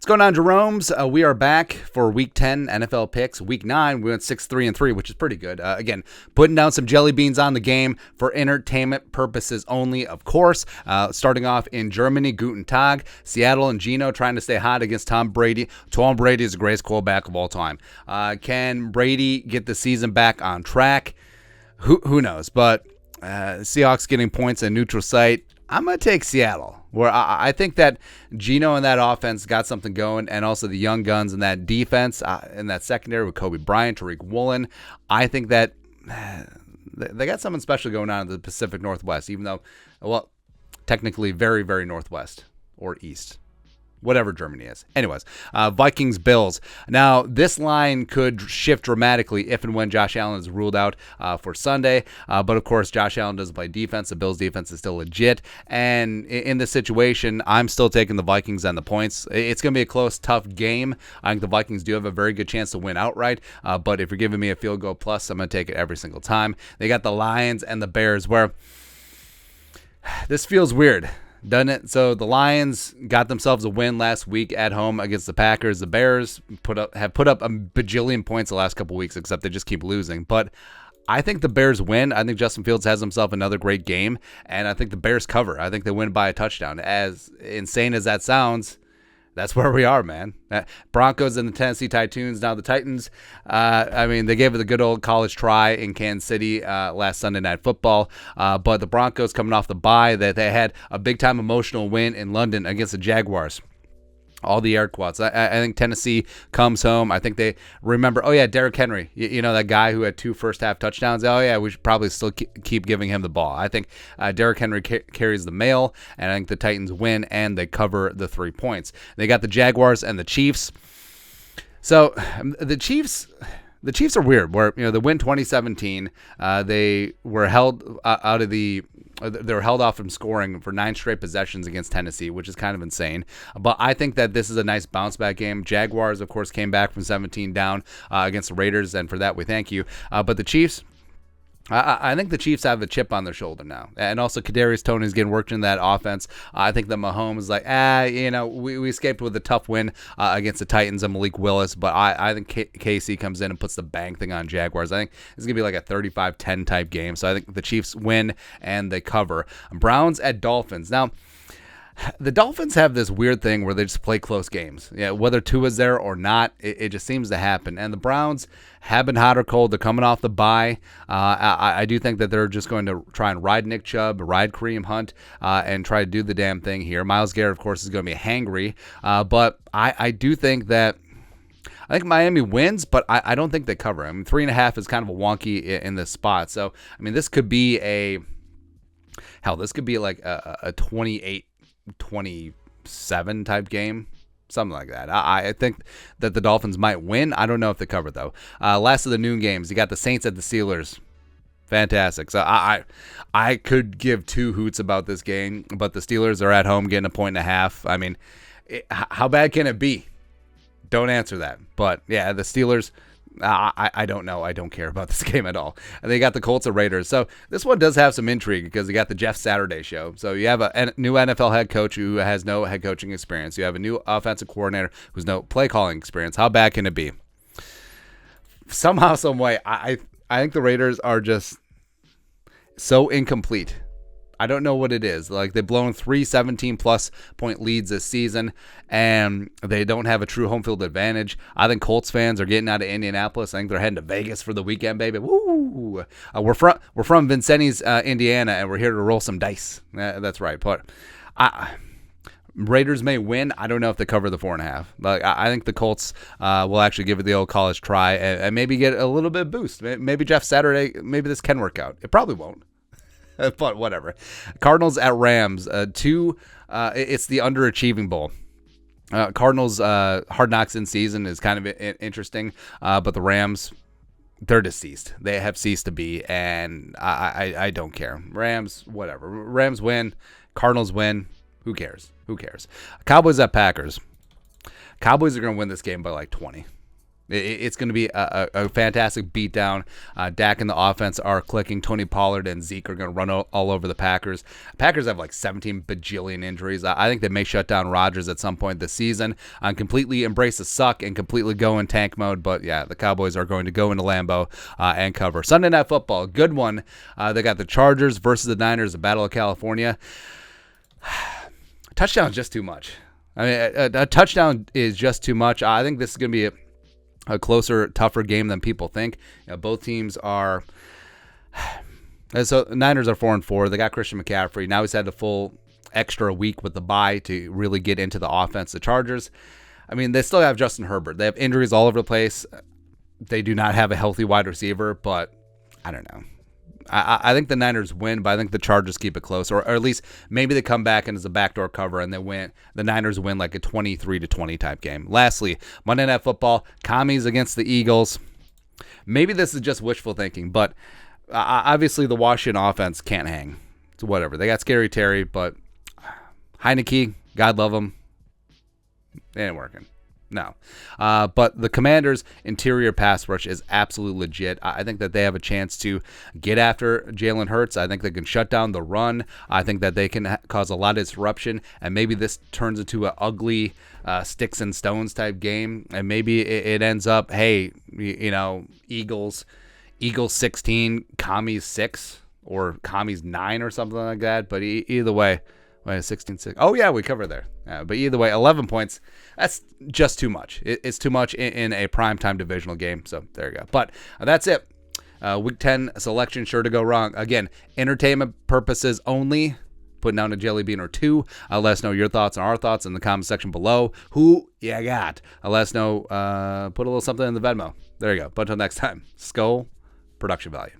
going on, Jerome's? We are back for Week 10 NFL picks. Week 9, we went 6-3-3, which is pretty good. Again, putting down some jelly beans on the game for entertainment purposes only, of course. Starting off in Germany, Guten Tag. Seattle and Geno trying to stay hot against Tom Brady. Tom Brady is the greatest quarterback of all time. Can Brady get the season back on track? Who knows? But Seahawks getting points at neutral site. I'm going to take Seattle, where I think that Geno and that offense got something going, and also the young guns in that defense, in that secondary with Kobe Bryant, Tariq Woolen. I think that they got something special going on in the Pacific Northwest, even though, well, technically very, very northwest or east. Whatever Germany is. Anyways, Vikings, Bills. Now, this line could shift dramatically if and when Josh Allen is ruled out for Sunday. But, of course, Josh Allen doesn't play defense. The Bills' defense is still legit. And in this situation, I'm still taking the Vikings and the points. It's going to be a close, tough game. I think the Vikings do have a very good chance to win outright. But if you're giving me a field goal plus, I'm going to take it every single time. They got the Lions and the Bears, where this feels weird, doesn't it? So the Lions got themselves a win last week at home against the Packers. The Bears have put up a bajillion points the last couple weeks, except they just keep losing. But I think the Bears win. I think Justin Fields has himself another great game, and I think the Bears cover. I think they win by a touchdown. As insane as that sounds, that's where we are, man. Broncos and the Tennessee Titans. Now the Titans, they gave it a good old college try in Kansas City last Sunday Night Football. But the Broncos coming off the bye, that they had a big-time emotional win in London against the Jaguars. All the air quotes. I think Tennessee comes home. I think they remember, Derrick Henry, you know, that guy who had 2 first-half touchdowns. We should probably still keep giving him the ball. I think Derrick Henry carries the mail, and I think the Titans win, and they cover the 3 points. They got the Jaguars and the Chiefs. So the Chiefs are weird. Where, you know, they win 2017. They were held out of the. They were held off from scoring for 9 straight possessions against Tennessee, which is kind of insane. But I think that this is a nice bounce-back game. Jaguars, of course, came back from 17 down against the Raiders, and for that we thank you. But the Chiefs, I think the Chiefs have a chip on their shoulder now. And also, Kadarius Toney is getting worked in that offense. I think that Mahomes is like, we escaped with a tough win against the Titans and Malik Willis. But I think KC comes in and puts the bang thing on Jaguars. I think it's going to be like a 35-10 type game. So I think the Chiefs win and they cover. Browns at Dolphins. Now, the Dolphins have this weird thing where they just play close games. Yeah, whether Tua's there or not, it just seems to happen. And the Browns have been hot or cold. They're coming off the bye. I do think that they're just going to try and ride Nick Chubb, ride Kareem Hunt, and try to do the damn thing here. Myles Garrett, of course, is going to be hangry. But I do think that I think Miami wins, but I don't think they cover. I mean, 3.5 is kind of a wonky in this spot. So, I mean, this could be like a 28-27 type game, something like that. I think that the Dolphins might win. I don't know if they cover, though. Last of the noon games, you got the Saints at the Steelers. Fantastic. So I could give 2 hoots about this game, but the Steelers are at home getting 1.5. I mean, how bad can it be? Don't answer that. But, yeah, the Steelers, I don't know. I don't care about this game at all. And they got the Colts and Raiders. So this one does have some intrigue because you got the Jeff Saturday show. So you have a new NFL head coach who has no head coaching experience. You have a new offensive coordinator who's no play calling experience. How bad can it be? Somehow, some way, I think the Raiders are just so incomplete. I don't know what it is. Like, they've blown 3 17-plus point leads this season, and they don't have a true home field advantage. I think Colts fans are getting out of Indianapolis. I think they're heading to Vegas for the weekend, baby. Woo! We're from Vincennes, Indiana, and we're here to roll some dice. That's right. But Raiders may win. I don't know if they cover the 4.5. But I think the Colts will actually give it the old college try and maybe get a little bit of boost. Maybe Jeff Saturday, maybe this can work out. It probably won't. But whatever. Cardinals at Rams. It's the underachieving bowl. Cardinals hard knocks in season is kind of interesting, but the Rams, they're deceased. They have ceased to be, and I don't care. Rams, whatever. Rams win. Cardinals win. Who cares? Cowboys at Packers. Cowboys are going to win this game by like 20. It's going to be a fantastic beatdown. Dak and the offense are clicking. Tony Pollard and Zeke are going to run all over the Packers. Packers have like 17 bajillion injuries. I think they may shut down Rodgers at some point this season and completely embrace the suck and completely go in tank mode. But yeah, the Cowboys are going to go into Lambeau and cover. Sunday Night Football, good one. They got the Chargers versus the Niners, the Battle of California. Touchdown is just too much. I mean, a touchdown is just too much. I think this is going to be a closer, tougher game than people think. Both teams are. So Niners are 4-4. They got Christian McCaffrey. Now he's had a full extra week with the bye to really get into the offense. The Chargers, I mean, they still have Justin Herbert. They have injuries all over the place. They do not have a healthy wide receiver, but I don't know. I think the Niners win, but I think the Chargers keep it close, or at least maybe they come back and it's a backdoor cover and they win. The Niners win like a 23-20 type game. Lastly, Monday Night Football, Commies against the Eagles. Maybe this is just wishful thinking, but obviously the Washington offense can't hang. It's whatever. They got Scary Terry, but Heineke, God love him, it ain't working. No. But the Commanders' interior pass rush is absolutely legit. I think that they have a chance to get after Jalen Hurts. I think they can shut down the run. I think that they can cause a lot of disruption, and maybe this turns into an ugly sticks and stones type game, and maybe it ends up, hey, Eagles 16, Commies 6, or Commies 9 or something like that. But either way, 16-6. Oh, yeah, we covered there. But either way, 11 points, that's just too much. It's too much in a primetime divisional game. So there you go. But that's it. Week 10 selection, sure to go wrong. Again, entertainment purposes only. Putting down a jelly bean or two. Let us know your thoughts and our thoughts in the comment section below. Who you got? Let us know. Put a little something in the Venmo. There you go. But until next time, Skull Production Value.